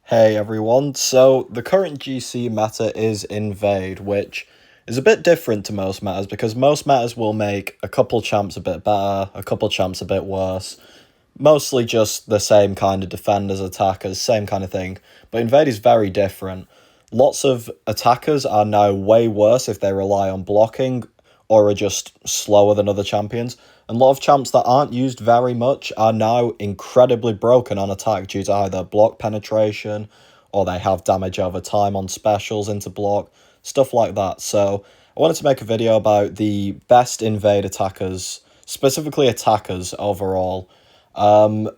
Hey everyone, so the current GC meta is Invade, which is a bit different to most metas because most metas will make a couple champs a bit better, a couple champs a bit worse, mostly just the same kind of defenders, attackers, same kind of thing. But Invade is very different. Lots of attackers are now way worse if they rely on blocking or are just slower than other champions. And a lot of champs that aren't used very much are now incredibly broken on attack due to either block penetration or they have damage over time on specials into block, stuff like that. So I wanted to make a video about the best Invade attackers, specifically attackers overall. I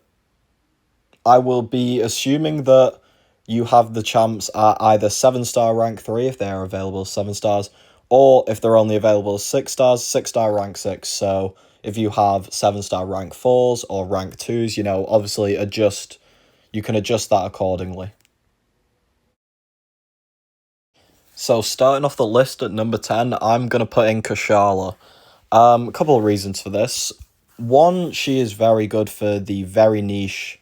will be assuming that you have the champs at either 7-star rank 3 if they are available 7 stars, or if they're only available 6 stars, 6-star rank 6. So if you have 7-star rank 4s or rank 2s, obviously you can adjust that accordingly. So starting off the list at number 10, I'm going to put in Kashala. A couple of reasons for this. One, she is very good for the very niche,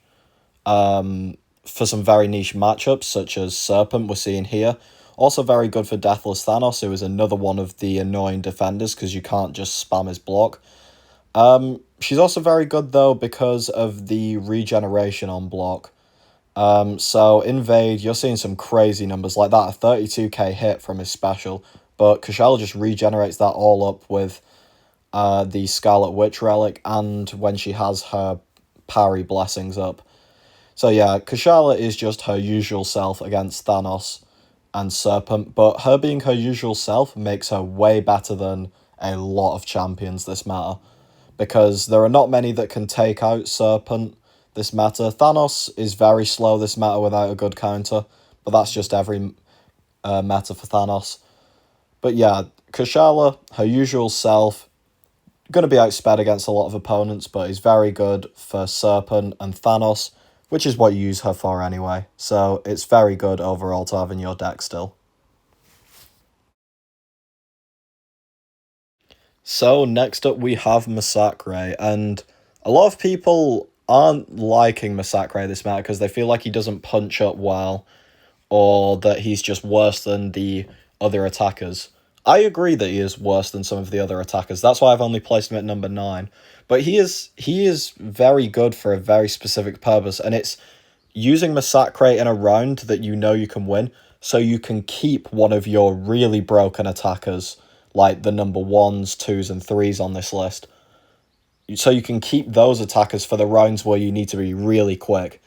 for some very niche matchups, such as Serpent we're seeing here. Also very good for Deathless Thanos, who is another one of the annoying defenders, because you can't just spam his block. She's also very good, though, because of the regeneration on block. So Invade, you're seeing some crazy numbers, like that, a 32k hit from his special, but Kashala just regenerates that all up with the Scarlet Witch Relic, and when she has her parry blessings up. So yeah, Kashala is just her usual self against Thanos and Serpent, but her being her usual self makes her way better than a lot of champions this meta, because there are not many that can take out Serpent this meta. Thanos is very slow this meta without a good counter, but that's just every meta for Thanos. But yeah, Kashala, her usual self, going to be outsped against a lot of opponents, but is very good for Serpent and Thanos, which is what you use her for anyway. So it's very good overall to have in your deck still. So next up we have Msakra, and a lot of people aren't liking Msakra this meta because they feel like he doesn't punch up well, or that he's just worse than the other attackers. I agree that he is worse than some of the other attackers. That's why I've only placed him at number 9. But he is very good for a very specific purpose, and it's using Msakra in a round that you know you can win, so you can keep one of your really broken attackers, like the number 1s, 2s, and 3s on this list. So you can keep those attackers for the rounds where you need to be really quick.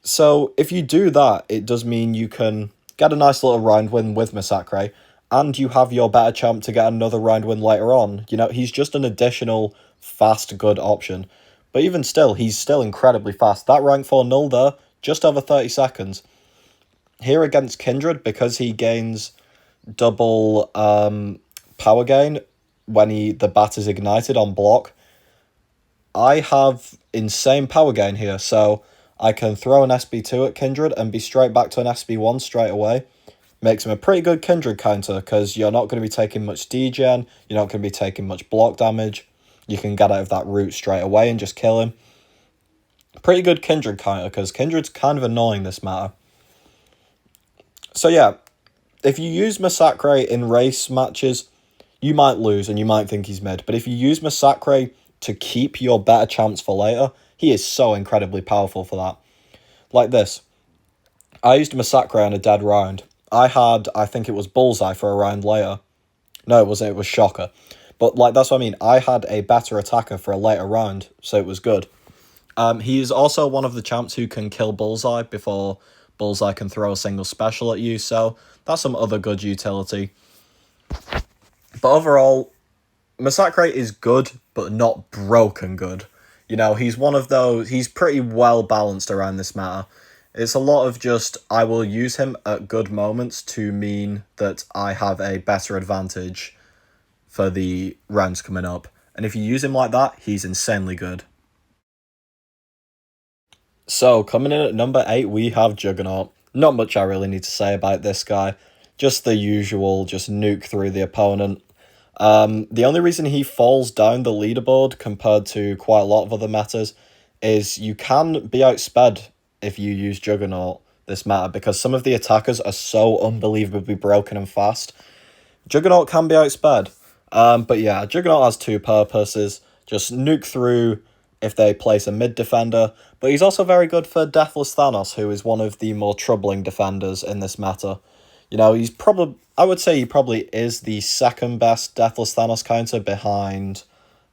So if you do that, it does mean you can get a nice little round win with Msakra, and you have your better champ to get another round win later on. He's just an additional fast, good option. But even still, he's still incredibly fast. That rank 4 null there, just over 30 seconds. Here against Kindred, because he gains double power gain when the bat is ignited on block, I have insane power gain here, so I can throw an SB2 at Kindred and be straight back to an SB1 straight away. Makes him a pretty good Kindred counter, because you're not going to be taking much degen, you're not going to be taking much block damage, you can get out of that route straight away and just kill him. Pretty good Kindred counter, because Kindred's kind of annoying this meta. So yeah, if you use Msakra in race matches, you might lose and you might think he's mid, but if you use Msakra to keep your better champs for later, he is so incredibly powerful for that. Like this. I used Msakra in a dead round. I think it was Bullseye for a round later. No, it wasn't, it was Shocker. But that's what I mean. I had a better attacker for a later round, so it was good. He is also one of the champs who can kill Bullseye before Bullseye can throw a single special at you, so that's some other good utility. But overall, Msakra is good, but not broken good. He's one of those, he's pretty well balanced around this meta. It's a lot of just, I will use him at good moments to mean that I have a better advantage for the rounds coming up. And if you use him like that, he's insanely good. So, coming in at number 8, we have Juggernaut. Not much I really need to say about this guy. Just the usual, just nuke through the opponent. The only reason he falls down the leaderboard compared to quite a lot of other metas is you can be outsped if you use Juggernaut this meta, because some of the attackers are so unbelievably broken and fast. Juggernaut can be outsped. But yeah, Juggernaut has two purposes. Just nuke through if they place a mid defender, but he's also very good for Deathless Thanos, who is one of the more troubling defenders in this meta. You know, he's probably, I would say he probably is the second best Deathless Thanos counter behind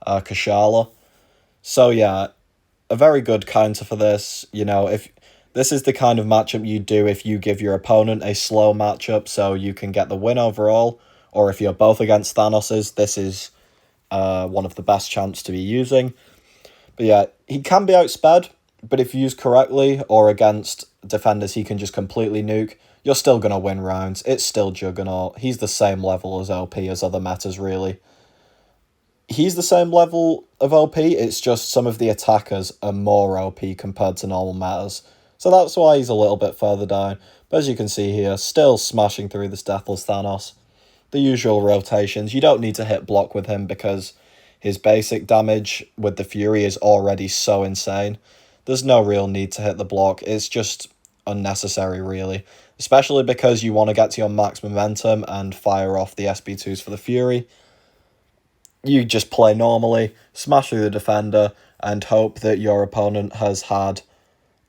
Kashala. So yeah, a very good counter for this. You know, if this is the kind of matchup you do if you give your opponent a slow matchup so you can get the win overall, or if you're both against Thanos's, this is one of the best champs to be using. But yeah, he can be outsped, but if used correctly or against defenders he can just completely nuke, you're still going to win rounds. It's still Juggernaut. He's the same level as OP as other metas, really. He's the same level of OP, it's just some of the attackers are more OP compared to normal metas. So that's why he's a little bit further down. But as you can see here, still smashing through this Deathless Thanos. The usual rotations. You don't need to hit block with him because his basic damage with the Fury is already so insane. There's no real need to hit the block. It's just unnecessary, really. Especially because you want to get to your max momentum and fire off the SB2s for the Fury. You just play normally, smash through the defender, and hope that your opponent has had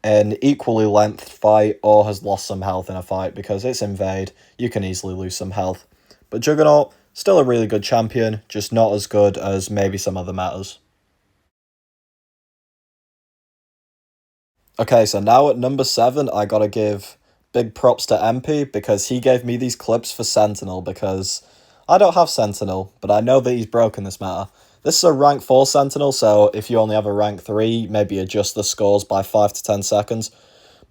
an equally length fight or has lost some health in a fight, because it's Invade. You can easily lose some health. But Juggernaut, still a really good champion, just not as good as maybe some other metas. Okay, so now at number 7, I gotta give big props to MP, because he gave me these clips for Sentinel, because I don't have Sentinel, but I know that he's broken this meta. This is a rank 4 Sentinel, so if you only have a rank 3, maybe adjust the scores by 5 to 10 seconds.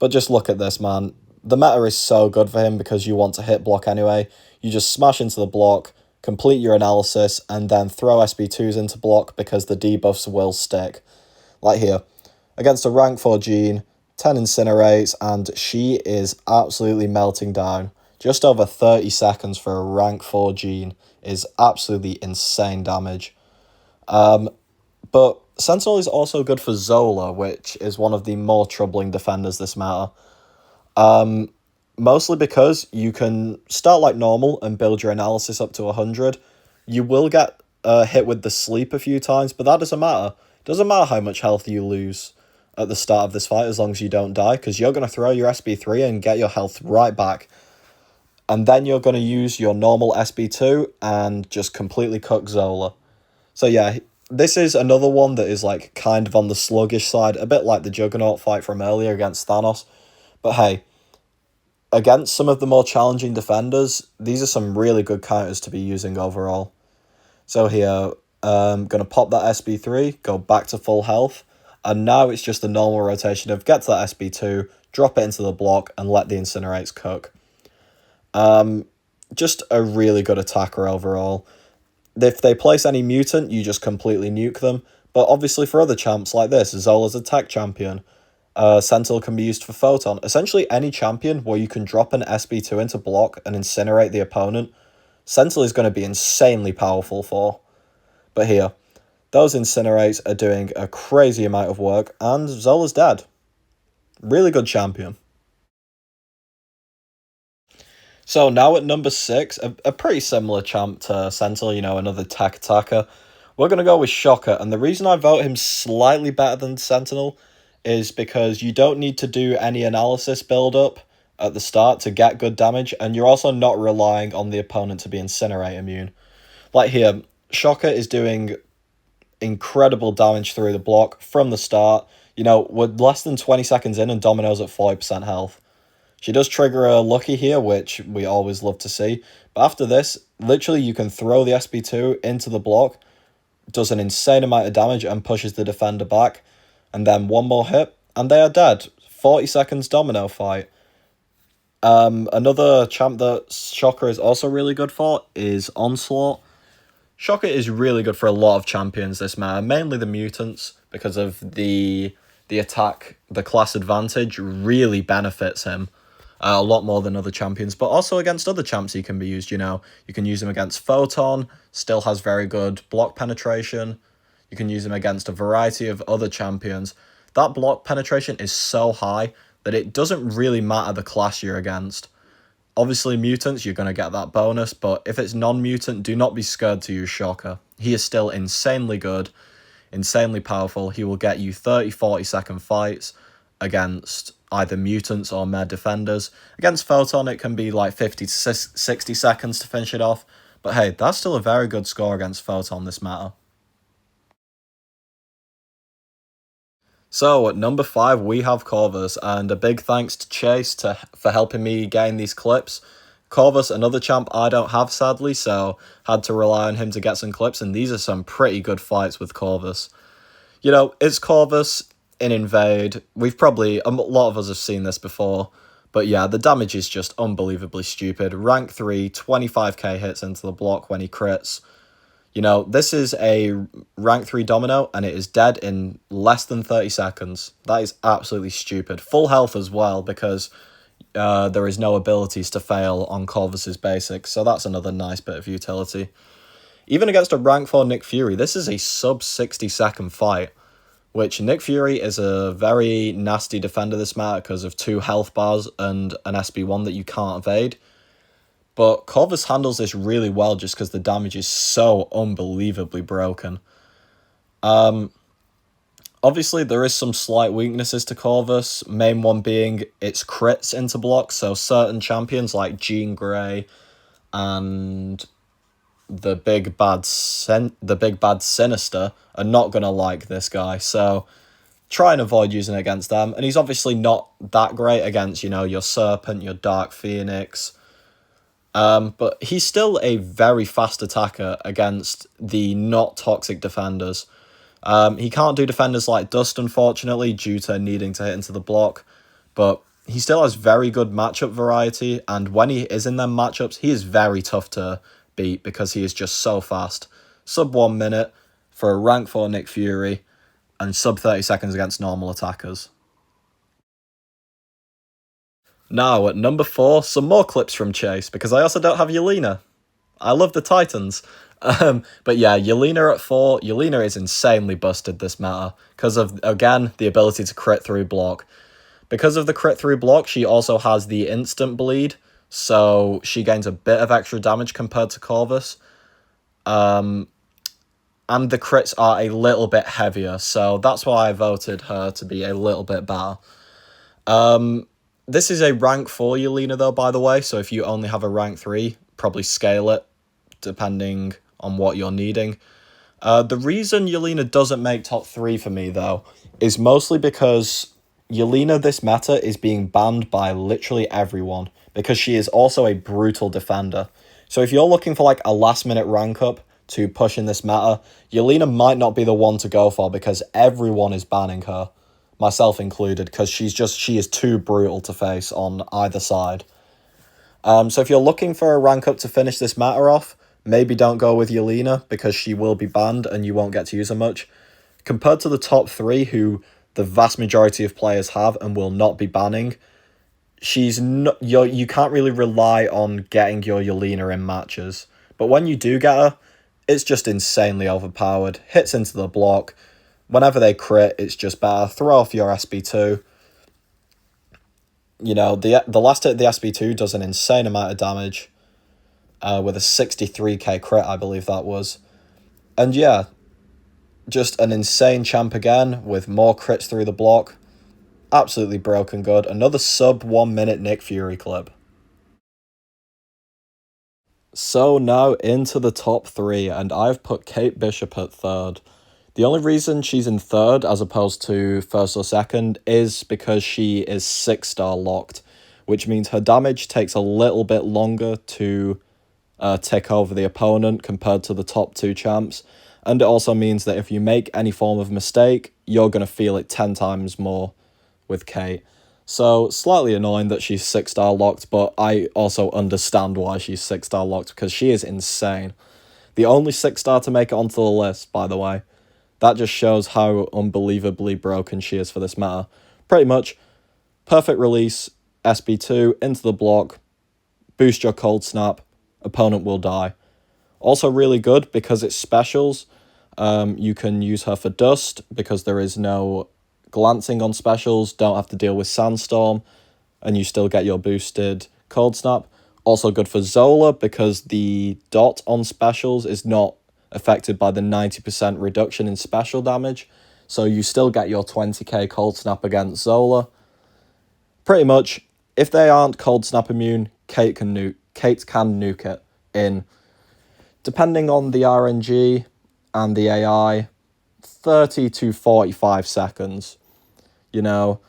But just look at this, man. The meta is so good for him because you want to hit block anyway. You just smash into the block, complete your analysis, and then throw SB2s into block because the debuffs will stick. Like here, against a rank 4 Jean, 10 incinerates, and she is absolutely melting down. Just over 30 seconds for a rank 4 Jean is absolutely insane damage. But Sentinel is also good for Zola, which is one of the more troubling defenders this meta. Mostly because you can start like normal and build your analysis up to 100. You will get hit with the sleep a few times, but that doesn't matter. It doesn't matter how much health you lose at the start of this fight as long as you don't die, because you're going to throw your SB3 and get your health right back. And then you're going to use your normal SB2 and just completely cook Zola. So yeah, this is another one that is like kind of on the sluggish side, a bit like the Juggernaut fight from earlier against Thanos. But hey, against some of the more challenging defenders, these are some really good counters to be using overall. So here, I'm going to pop that SB3, go back to full health, and now it's just a normal rotation of get to that SB2, drop it into the block, and let the incinerates cook. Just a really good attacker overall. If they place any mutant, you just completely nuke them. But obviously for other champs like this, Zola's a tech champion. Sentinel can be used for Photon. Essentially any champion where you can drop an SB2 into block and incinerate the opponent, Sentinel is going to be insanely powerful for. But here, those incinerates are doing a crazy amount of work, and Zola's dead. Really good champion. So now at number 6, a pretty similar champ to Sentinel, you know, another tech attacker. We're going to go with Shocker, and the reason I vote him slightly better than Sentinel is because you don't need to do any analysis build-up at the start to get good damage, and you're also not relying on the opponent to be Incinerate immune. Like here, Shocker is doing incredible damage through the block from the start. You know, we're less than 20 seconds in and Domino's at 40% health. She does trigger a Lucky here, which we always love to see. But after this, literally you can throw the SB2 into the block, does an insane amount of damage and pushes the defender back. And then one more hit, and they are dead. 40 seconds Domino fight. Another champ that Shocker is also really good for is Onslaught. Shocker is really good for a lot of champions this meta, mainly the mutants, because of the attack, the class advantage really benefits him. A lot more than other champions, but also against other champs he can be used, you know. You can use him against Photon, still has very good block penetration. You can use him against a variety of other champions. That block penetration is so high that it doesn't really matter the class you're against. Obviously, mutants, you're going to get that bonus, but if it's non-mutant, do not be scared to use Shocker. He is still insanely good, insanely powerful. He will get you 30-40 second fights against either mutants or mere defenders. Against Photon, it can be like 50 to 60 seconds to finish it off. But hey, that's still a very good score against Photon this meta. So, at number 5, we have Corvis, and a big thanks to Chase for helping me gain these clips. Corvis, another champ I don't have, sadly, so had to rely on him to get some clips, and these are some pretty good fights with Corvis. You know, it's Corvis in Invade. A lot of us have seen this before, but yeah, the damage is just unbelievably stupid. Rank 3, 25k hits into the block when he crits. You know, this is a rank 3 domino, and it is dead in less than 30 seconds. That is absolutely stupid. Full health as well, because there is no abilities to fail on Corvus's basics, so that's another nice bit of utility. Even against a rank 4 Nick Fury, this is a sub 60 second fight, which Nick Fury is a very nasty defender this meta because of 2 health bars and an SB1 that you can't evade. But Corvis handles this really well just because the damage is so unbelievably broken. Obviously, there is some slight weaknesses to Corvis, main one being its crits into blocks, so certain champions like Jean Grey and the big bad Sinister are not going to like this guy, so try and avoid using it against them. And he's obviously not that great against, you know, your Serpent, your Dark Phoenix. But he's still a very fast attacker against the not toxic defenders. He can't do defenders like Dust, unfortunately, due to needing to hit into the block, but he still has very good matchup variety, and when he is in them matchups, he is very tough to beat because he is just so fast. Sub 1 minute for a rank 4 Nick Fury, and sub 30 seconds against normal attackers. Now, at number 4, some more clips from Chase, because I also don't have Yolina. I love the Titans. But yeah, Yolina at 4. Yolina is insanely busted this meta, because of, again, the ability to crit through block. Because of the crit through block, she also has the instant bleed, so she gains a bit of extra damage compared to Corvus. And the crits are a little bit heavier, so that's why I voted her to be a little bit better. This is a rank 4 Yolina though, by the way, so if you only have a rank 3, probably scale it, depending on what you're needing. The reason Yolina doesn't make top 3 for me though, is mostly because Yolina this meta is being banned by literally everyone, because she is also a brutal defender. So if you're looking for like a last minute rank up to push in this meta, Yolina might not be the one to go for, because everyone is banning her. Myself included, because she is too brutal to face on either side. So if you're looking for a rank up to finish this meta off, maybe don't go with Yolina, because she will be banned and you won't get to use her much. Compared to the top 3, who the vast majority of players have and will not be banning, you can't really rely on getting your Yolina in matches. But when you do get her, it's just insanely overpowered. Hits into the block. Whenever they crit, it's just better. Throw off your SB2. You know, the last hit of the SB2 does an insane amount of damage. With a 63k crit, I believe that was. And yeah, just an insane champ again, with more crits through the block. Absolutely broken good. Another sub 1 minute Nick Fury clip. So now into the top 3, and I've put Kate Bishop at 3rd. The only reason she's in 3rd as opposed to 1st or 2nd is because she is 6-star locked, which means her damage takes a little bit longer to tick over the opponent compared to the top 2 champs, and it also means that if you make any form of mistake, you're going to feel it 10 times more with Kate. So, slightly annoying that she's 6-star locked, but I also understand why she's 6-star locked, because she is insane. The only 6-star to make it onto the list, by the way. That just shows how unbelievably broken she is for this meta. Pretty much, perfect release, SB2, into the block, boost your cold snap, opponent will die. Also really good because it's specials. You can use her for dust because there is no glancing on specials, don't have to deal with Sandstorm, and you still get your boosted Cold Snap. Also good for Zola because the dot on specials is not affected by the 90% reduction in special damage, so you still get your 20k Cold Snap against Zola. Pretty much, if they aren't Cold Snap immune, Kate can nuke it in, depending on the RNG and the AI, 30 to 45 seconds. You know,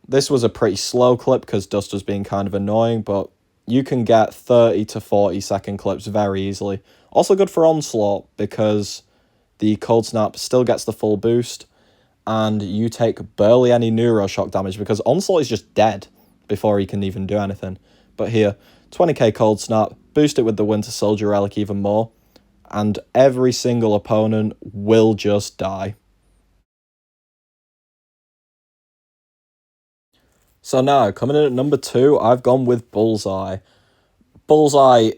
this was a pretty slow clip because Dust was being kind of annoying, but you can get 30 to 40 second clips very easily. Also good for Onslaught because the Cold Snap still gets the full boost and you take barely any Neuroshock damage because Onslaught is just dead before he can even do anything. But here, 20k Cold Snap, boost it with the Winter Soldier Relic even more, and every single opponent will just die. So now, coming in at number 2, I've gone with Bullseye. Bullseye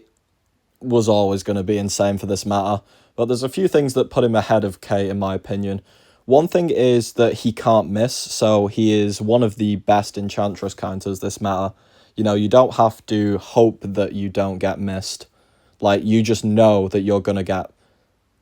was always going to be insane for this matter, but there's a few things that put him ahead of Kate in my opinion. One thing is that he can't miss, so he is one of the best Enchantress counters this matter. You know, you don't have to hope that you don't get missed. Like, you just know that you're going to get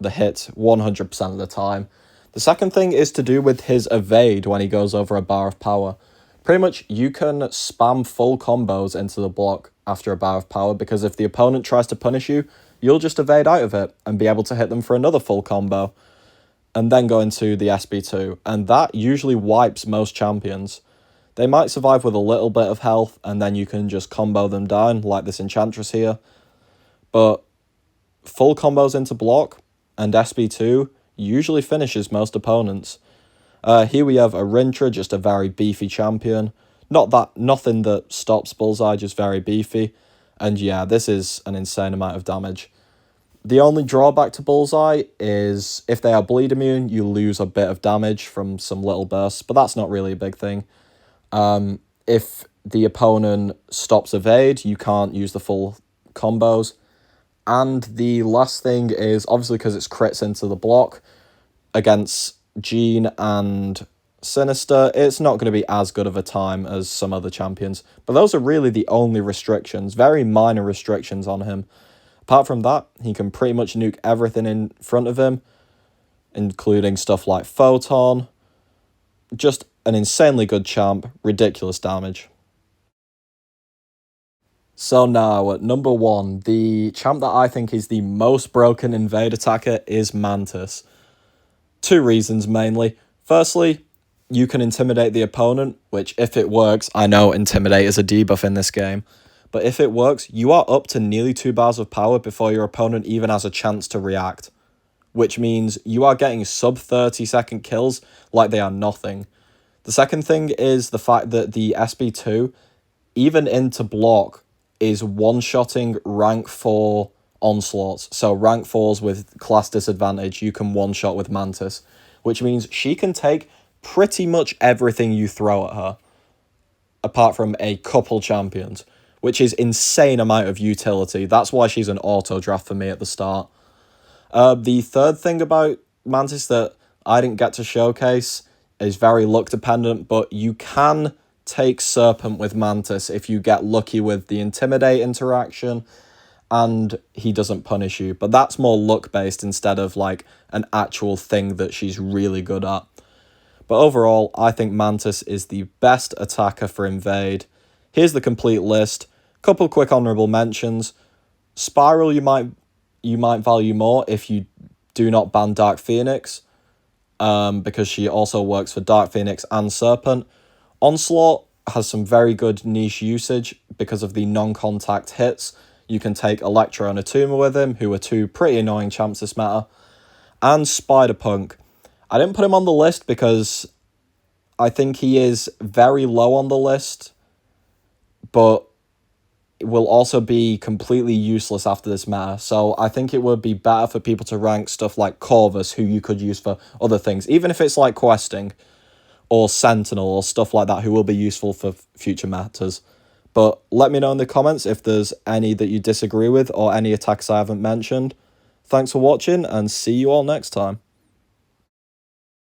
the hit 100% of the time. The second thing is to do with his evade when he goes over a bar of power. Pretty much, you can spam full combos into the block after a bar of power, because if the opponent tries to punish you, you'll just evade out of it and be able to hit them for another full combo, and then go into the SB2, and that usually wipes most champions. They might survive with a little bit of health, and then you can just combo them down, like this Enchantress here. But full combos into block and SB2 usually finishes most opponents. Here we have a Rintra, just a very beefy champion. Nothing that stops Bullseye, just very beefy. And yeah, this is an insane amount of damage. The only drawback to Bullseye is if they are bleed immune, you lose a bit of damage from some little bursts, but that's not really a big thing. If the opponent stops evade, you can't use the full combos. And the last thing is, obviously because it's crits into the block against Jean and Sinister, it's not going to be as good of a time as some other champions. But those are really the only restrictions, very minor restrictions on him. Apart from that, he can pretty much nuke everything in front of him, including stuff like Photon. Just an insanely good champ, ridiculous damage. So now, at number 1, the champ that I think is the most broken invade attacker is Mantis. 2 reasons mainly. Firstly, you can intimidate the opponent, which if it works, I know intimidate is a debuff in this game, but if it works, you are up to nearly 2 bars of power before your opponent even has a chance to react, which means you are getting sub 30 second kills like they are nothing. The second thing is the fact that the SB2, even into block, is one-shotting rank 4 onslaughts. So rank 4s with class disadvantage, you can one-shot with Mantis, which means she can take pretty much everything you throw at her, apart from a couple champions, which is insane amount of utility. That's why she's an auto draft for me at the start. The third thing about Mantis that I didn't get to showcase is very luck dependent, but you can take Serpent with Mantis if you get lucky with the Intimidate interaction and he doesn't punish you. But that's more luck based instead of like an actual thing that she's really good at. But overall, I think Mantis is the best attacker for Invade. Here's the complete list. Couple quick honourable mentions. Spiral you might value more if you do not ban Dark Phoenix, because she also works for Dark Phoenix and Serpent. Onslaught has some very good niche usage because of the non-contact hits. You can take Electro and Atuma with him, who are 2 pretty annoying champs this matter. And Spider-Punk. I didn't put him on the list because I think he is very low on the list, but will also be completely useless after this matter. So I think it would be better for people to rank stuff like Corvis, who you could use for other things, even if it's like questing, or Sentinel, or stuff like that, who will be useful for future matters. But let me know in the comments if there's any that you disagree with, or any attacks I haven't mentioned. Thanks for watching, and see you all next time.